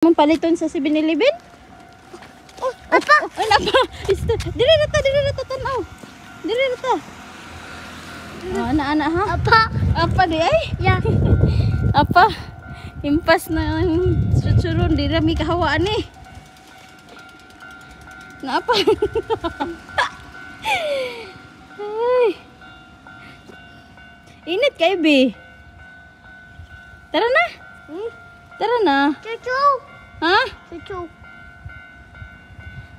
Paliton sa 7-Eleven? Oh, apa? Oh, napa? Dili na ta tanaw. Dili na ta. Oh, ana ha? Apa di ay? Ya. Apa? Impas na susurun di rami kahawaan ni. Na apa? Ay. Init kay Bi. Tara na. Tara na. Cucu. Ha? Cucu.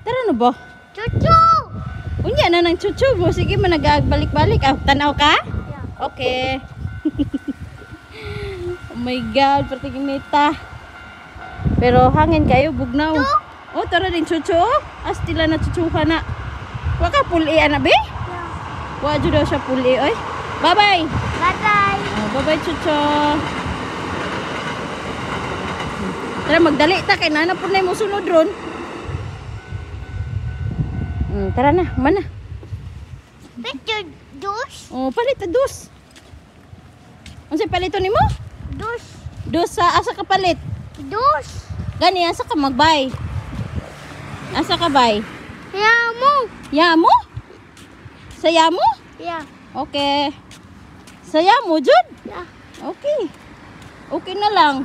Tara na ba? Cucu. Unya na ng chuchu mo. Sige, managagbalik-balik. Ah, tanaw ka? Ya. Okay. Oh my God, pertiginita. Pero hangin kayo, bugnaw. Oh, tara din chuchu. Astila na chuchuha na. Waka puli ana be? Ya. Wa jud daw siya puli oy. Bye-bye. Bye-bye. Oh, bye-bye chuchu. Tara magdali ta kay nana pud nay mo sulod ron. Tara na, mana? Picture dos. Oh, palit ta dos. Unsay palito nimo? Dos. Dos sa asa ka palit? Dos. Gani asa ka magbay? Asa ka bay? Ya mo. Yamo? Sa yamo? Ya. Okay. Sa yamo jud? Ya. Okay. Okay na lang.